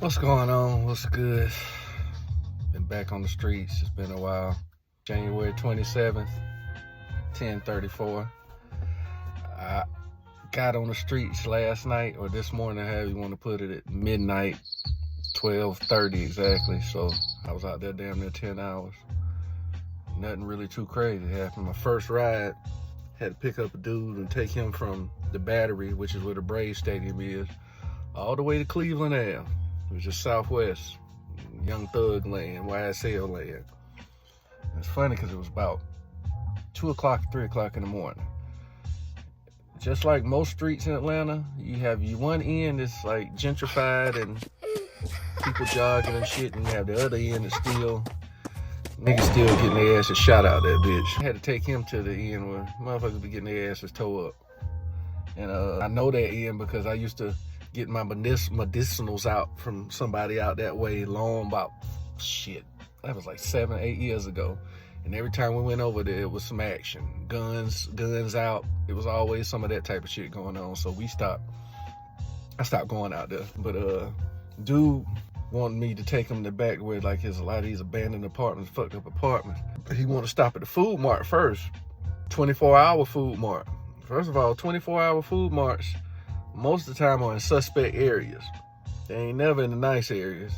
What's going on? What's good? Been back on the streets. It's been a while. January 27th, 10:34. I got on the streets last night or this morning, however you want to put it, at midnight, 12:30 exactly. So I was out there damn near 10 hours. Nothing really too crazy happened. My first ride, had to pick up a dude and take him from the Battery, which is where the Braves Stadium is, all the way to Cleveland Ave. It was just southwest, Young Thug land, YSL land. It's funny because it was about 2 o'clock, 3 o'clock in the morning. Just like most streets in Atlanta, you have one end that's like gentrified and people jogging and shit, and you have the other end that's still, niggas still getting their asses shot out that bitch. I had to take him to the end where motherfuckers be getting their asses towed up. And I know that end because I used to get my medicinals out from somebody out that way long about, shit, that was like 7, 8 years ago. And every time we went over there, it was some action. Guns out. It was always some of that type of shit going on. So I stopped going out there. But dude wanted me to take him to the back where like there's a lot of these abandoned apartments, fucked up apartments. But he wanted to stop at the food mart first. 24-hour food mart. First of all, 24-hour food marts most of the time are in suspect areas. They ain't never in the nice areas.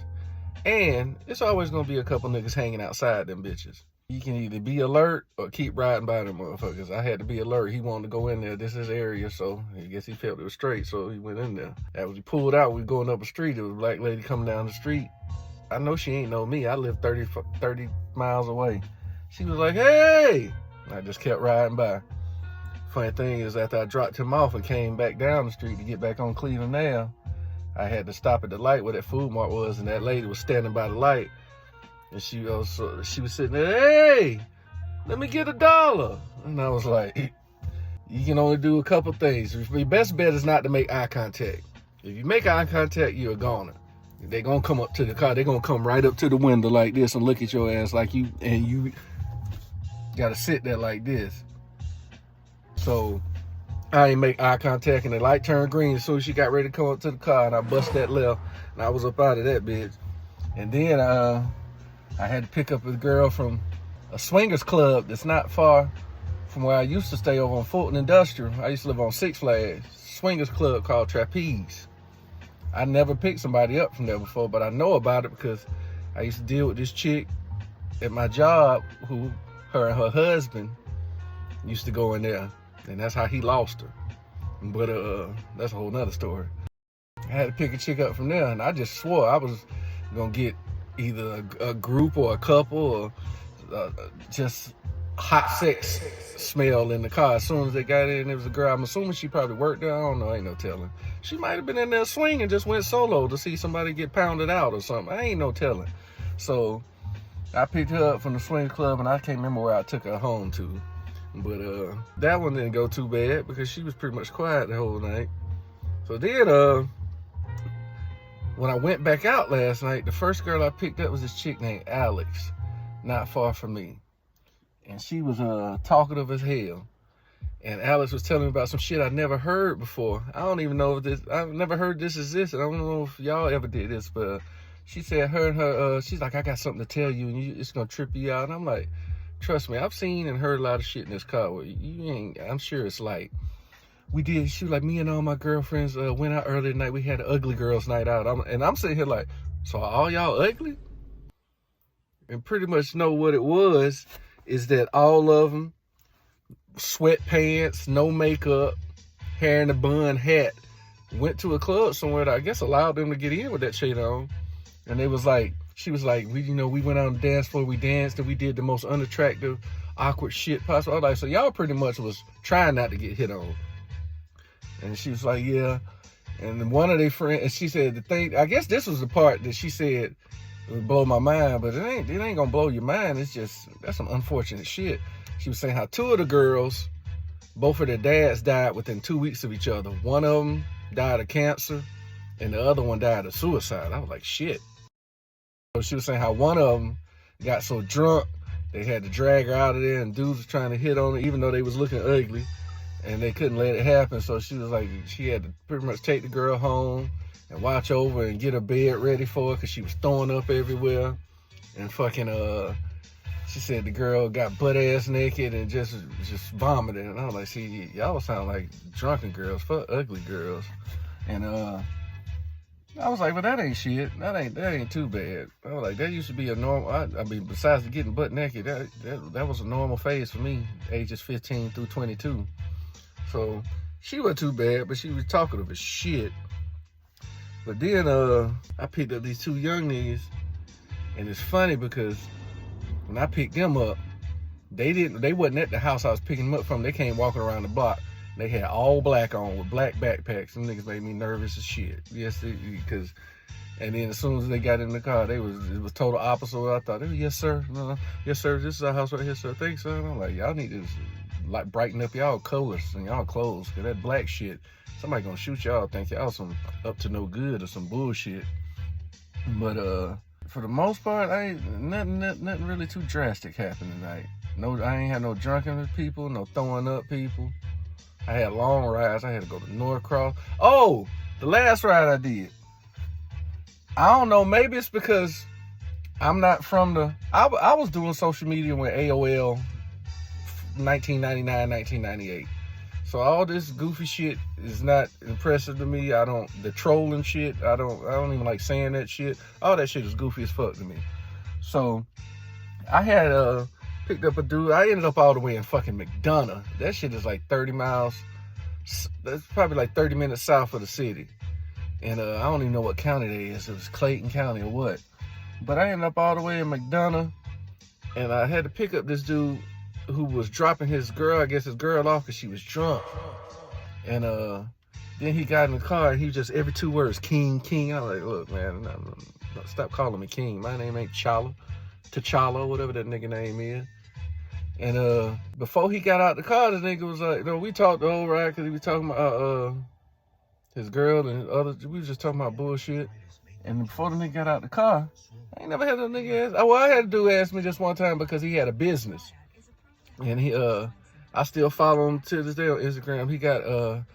And it's always gonna be a couple niggas hanging outside them bitches. You can either be alert or keep riding by them motherfuckers. I had to be alert. He wanted to go in there. This is his area, so I guess he felt it was straight, so he went in there. After he pulled out, we going up a street. There was a black lady coming down the street. I know she ain't know me. I live 30 miles away. She was like, hey! I just kept riding by. Funny thing is, after I dropped him off and came back down the street to get back on Cleveland Ave, I had to stop at the light where that food mart was, and that lady was standing by the light. And she was sitting there, hey, let me get $1. And I was like, you can only do a couple things. Your best bet is not to make eye contact. If you make eye contact, you're a goner. They're going to come up to the car. They're going to come right up to the window like this and look at your ass like you got to sit there like this. So I ain't make eye contact, and the light turned green as soon as she got ready to come up to the car, and I bust that left, and I was up out of that bitch. And then I had to pick up a girl from a swingers club that's not far from where I used to stay over on Fulton Industrial. I used to live on Six Flags. Swingers club called Trapeze. I never picked somebody up from there before, but I know about it because I used to deal with this chick at my job who, her and her husband used to go in there. And that's how he lost her. But that's a whole nother story. I had to pick a chick up from there, and I just swore I was gonna get either a group or a couple or just hot sex smell in the car. As soon as they got in, there was a girl. I'm assuming she probably worked there. I don't know. Ain't no telling. She might have been in there swinging and just went solo to see somebody get pounded out or something. I ain't no telling. So I picked her up from the swing club, and I can't remember where I took her home to. But that one didn't go too bad because she was pretty much quiet the whole night. So then when I went back out last night, the first girl I picked up was this chick named Alex, not far from me. And she was talkative as hell. And Alex was telling me about some shit I'd never heard before. I don't even know if I've never heard this existed. I don't know if y'all ever did this, but she said her and her, she's like, I got something to tell you, and it's gonna trip you out. And I'm like, trust me, I've seen and heard a lot of shit in this car where I'm sure it's like, she was like, me and all my girlfriends went out earlier tonight. We had an ugly girls night out. I'm sitting here like, so are all y'all ugly? And pretty much know what it was is that all of them, sweatpants, no makeup, hair in a bun, hat, went to a club somewhere that I guess allowed them to get in with that shit on. And they was like, she was like, we went out on the dance floor, we danced, and we did the most unattractive, awkward shit possible. I was like, so y'all pretty much was trying not to get hit on. And she was like, yeah. And then one of their friends, and she said the thing, I guess this was the part that she said would blow my mind, but it ain't gonna blow your mind. It's just, that's some unfortunate shit. She was saying how two of the girls, both of their dads died within 2 weeks of each other. One of them died of cancer, and the other one died of suicide. I was like, shit. So she was saying how one of them got so drunk, they had to drag her out of there, and dudes was trying to hit on her, even though they was looking ugly, and they couldn't let it happen. So she was like, she had to pretty much take the girl home and watch over and get her bed ready for her because she was throwing up everywhere. And fucking, she said the girl got butt ass naked and just vomited. And I was like, see, y'all sound like drunken girls, fuck ugly girls. And I was like, well, that ain't shit. That ain't too bad. I was like, that used to be a normal. I mean, besides getting butt naked, that was a normal phase for me, ages 15 through 22. So she wasn't too bad, but she was talkative as shit. But then I picked up these two young niggas, and it's funny because when I picked them up, they wasn't at the house I was picking them up from. They came walking around the block. They had all black on with black backpacks. Them niggas made me nervous as shit. Yes, because, and then as soon as they got in the car, it was total opposite of what I thought. They were, yes, sir. No, yes, sir. This is our house right here, sir. Thanks, sir. And I'm like, y'all need to like brighten up y'all colors and y'all clothes, cause that black shit, somebody gonna shoot y'all. Think y'all some up to no good or some bullshit. But for the most part, I ain't nothing really too drastic happened tonight. No, I ain't had no drunken people, no throwing up people. I had long rides. I had to go to North Cross. Oh, the last ride I did. I don't know. Maybe it's because I'm not from the... I was doing social media when AOL 1999, 1998. So all this goofy shit is not impressive to me. The trolling shit, I don't even like saying that shit. All that shit is goofy as fuck to me. So I had picked up a dude. I ended up all the way in fucking McDonough. That shit is like 30 miles. That's probably like 30 minutes south of the city. And I don't even know what county that is. It was Clayton County or what. But I ended up all the way in McDonough. And I had to pick up this dude who was dropping his girl off because she was drunk. And then he got in the car and he was just every two words, King, King. I was like, look, man, no, stop calling me King. My name ain't T'Challa, whatever that nigga name is. And before he got out the car, the nigga was like, we talked the whole ride because he was talking about his girl and others. We was just talking about bullshit. And before the nigga got out the car, I ain't never had a nigga ask. Well, I had a dude ask me just one time because he had a business. And I still follow him to this day on Instagram. He got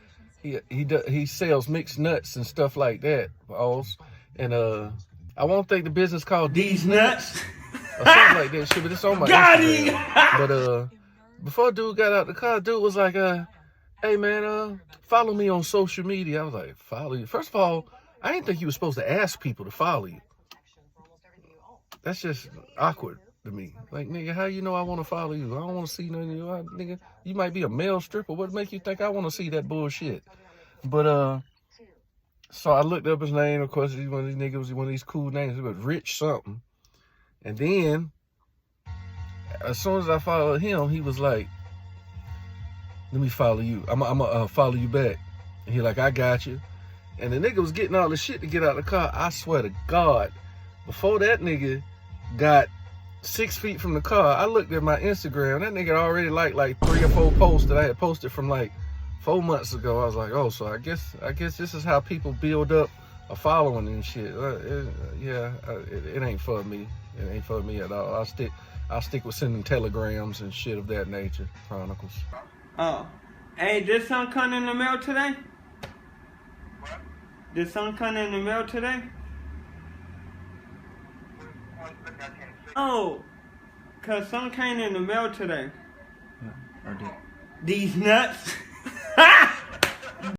he sells mixed nuts and stuff like that. And I won't think the business called These Nuts or something like that shit, but it's on my Instagram. But before dude got out the car, dude was like, hey man, follow me on social media. I was like, follow you? First of all, I didn't think you were supposed to ask people to follow you. That's just awkward to me. Like, nigga, how you know I want to follow you? I don't want to see none of you. Nigga, you might be a male stripper. What make you think I want to see that bullshit? But so I looked up his name. Of course, one of these niggas was one of these cool names. It was Rich something. And then, as soon as I followed him, he was like, let me follow you. I'm gonna follow you back. And he like, I got you. And the nigga was getting all the shit to get out of the car. I swear to God, before that nigga got 6 feet from the car, I looked at my Instagram. That nigga already liked like 3 or 4 posts that I had posted from like 4 months ago. I was like, oh, so I guess this is how people build up a following and shit. It ain't for me. It ain't for me at all. I'll stick with sending telegrams and shit of that nature. Chronicles. Oh, hey, did something come in the mail today? What? Did something come in the mail today? Oh, cause something came in the mail today. Yeah, I did. These nuts.